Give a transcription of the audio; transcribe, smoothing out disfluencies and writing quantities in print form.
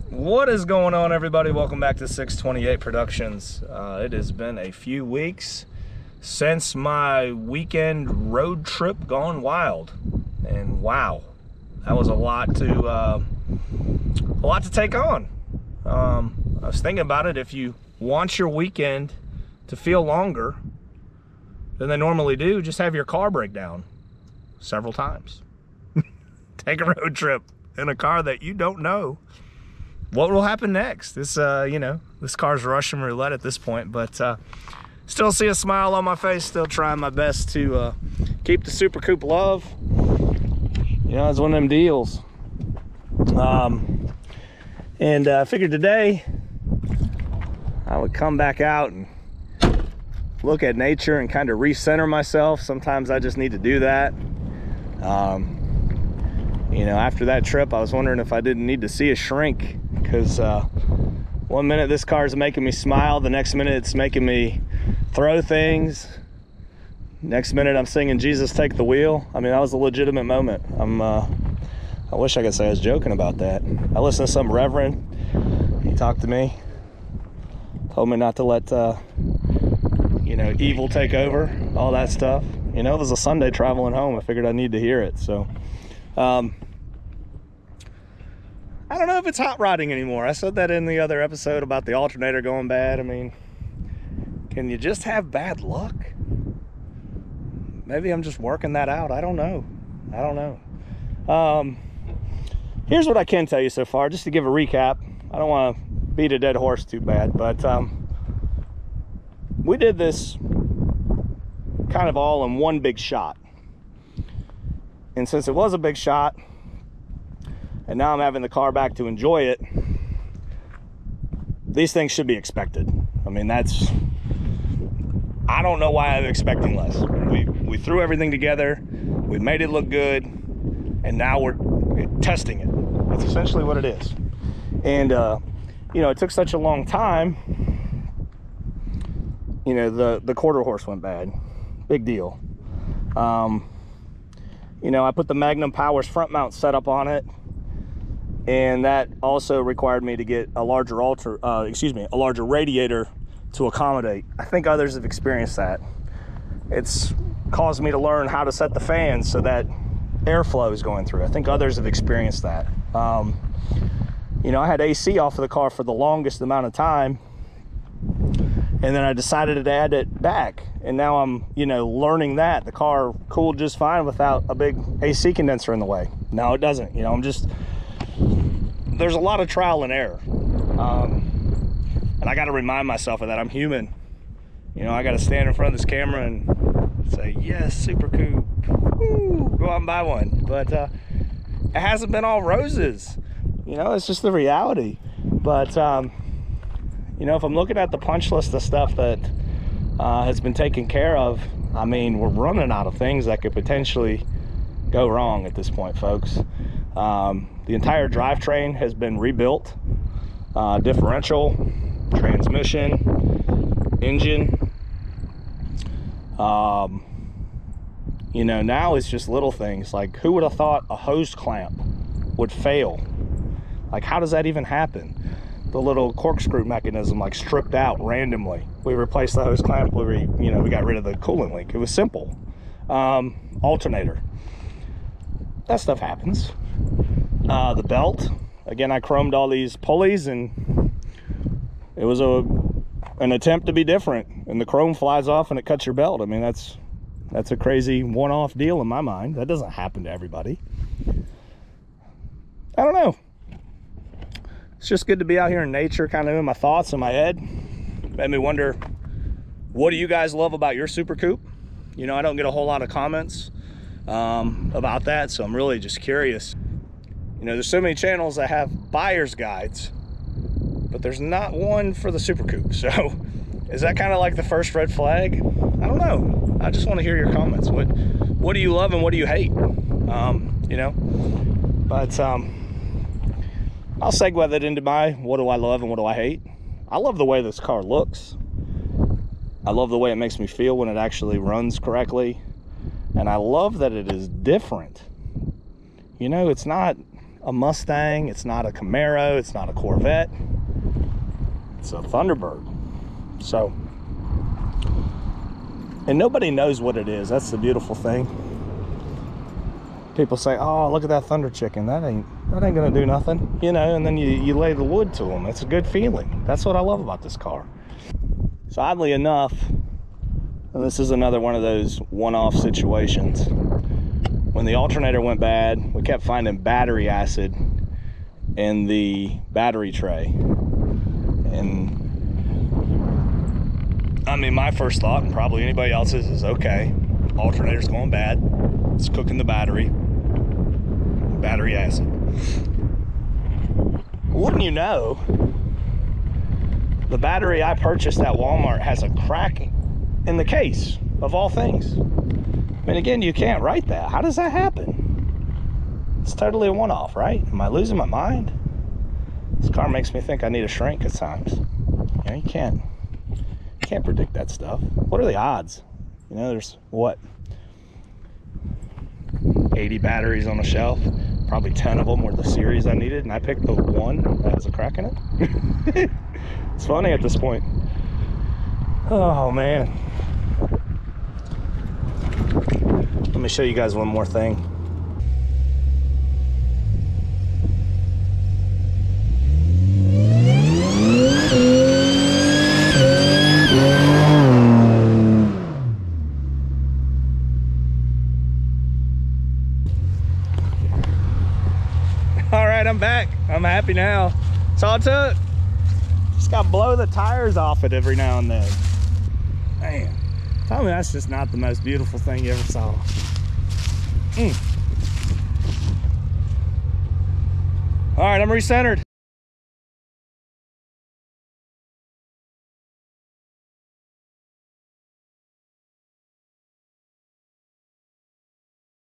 What is going on, everybody? Welcome back to 628 Productions. It has been a few weeks since my weekend road trip gone wild, and wow, that was a lot to take on. I was thinking about it. If you want your weekend to feel longer than they normally do, just have your car break down several times. Take a road trip in a car that you don't know what will happen next. This this car's Russian roulette at this point, but still see a smile on my face, still trying my best to keep the Super Coupe love. You know, it's one of them deals. And I figured today I would come back out and look at nature and kind of recenter myself. Sometimes I just need to do that. You know, after that trip, I was wondering if I didn't need to see a shrink, because one minute this car is making me smile, the next minute it's making me throw things, next minute I'm singing Jesus Take the Wheel. I mean, that was a legitimate moment. I wish I could say I was joking about that. I listened to some reverend, he talked to me, told me not to let evil take over, all that stuff. You know, it was a Sunday traveling home. I figured I need to hear it. So I don't know if it's hot rodding anymore. I said that in the other episode about the alternator going bad. I mean, can you just have bad luck? Maybe I'm just working that out. I don't know. Here's what I can tell you so far, just to give a recap. I don't want to beat a dead horse too bad, but we did this kind of all in one big shot. And since it was a big shot, and now I'm having the car back to enjoy it, these things should be expected. I mean, I don't know why I'm expecting less. We threw everything together, we made it look good, and now we're testing it. That's essentially what it is. And it took such a long time. You know, the quarter horse went bad. Big deal. I put the Magnum Powers front mount setup on it, and that also required me to get a larger radiator to accommodate. I think others have experienced that. It's caused me to learn how to set the fans so that airflow is going through. I think others have experienced that. I had AC off of the car for the longest amount of time, and then I decided to add it back, and now I'm learning that the car cooled just fine without a big AC condenser in the way. No, it doesn't. There's a lot of trial and error, and I got to remind myself of that. I'm human. I got to stand in front of this camera and say, yes, Super Coupe, woo, go out and buy one. But it hasn't been all roses. It's just the reality. But if I'm looking at the punch list of stuff that has been taken care of, I mean, we're running out of things that could potentially go wrong at this point, folks. The entire drivetrain has been rebuilt. Differential, transmission, engine. Now it's just little things. Like, who would have thought a hose clamp would fail? Like, how does that even happen? The little corkscrew mechanism stripped out randomly. We replaced the hose clamp. We got rid of the coolant leak. It was simple. Alternator. That stuff happens. The belt. Again, I chromed all these pulleys, and it was an attempt to be different. And the chrome flies off and it cuts your belt. I mean, that's a crazy one-off deal in my mind. That doesn't happen to everybody. I don't know. It's just good to be out here in nature, kind of in my thoughts in my head. Made me wonder, what do you guys love about your Super Coupe? I don't get a whole lot of comments about that, so I'm really just curious. There's so many channels that have buyer's guides, but there's not one for the Super Coupe. So is that kind of like the first red flag? I don't know. I just want to hear your comments. What do you love and what do you hate? But I'll segue that into my what do I love and what do I hate. I love the way this car looks. I love the way it makes me feel when it actually runs correctly. And I love that it is different. It's not a Mustang, it's not a Camaro, it's not a Corvette, it's a Thunderbird. So, and nobody knows what it is. That's the beautiful thing. People say, oh, look at that Thunder Chicken, that ain't gonna do nothing, you know, and then you lay the wood to them. It's a good feeling. That's what I love about this car. So oddly enough, and this is another one of those one-off situations, when the alternator went bad, we kept finding battery acid in the battery tray. And I mean, my first thought, and probably anybody else's, is okay, alternator's going bad, it's cooking the battery acid. Wouldn't you know, the battery I purchased at Walmart has a crack in the case, of all things. I mean, again, you can't write that. How does that happen? It's totally a one-off, right? Am I losing my mind? This car makes me think I need a shrink at times. You know, you can't predict that stuff. What are the odds? You know, there's what, 80 batteries on the shelf. Probably 10 of them were the series I needed, and I picked the one that has a crack in it. It's funny at this point. Oh man. Let me show you guys one more thing. All right, I'm back. I'm happy now. That's all it took. Just gotta blow the tires off it every now and then. Man, tell me that's just not the most beautiful thing you ever saw. All right, I'm recentered.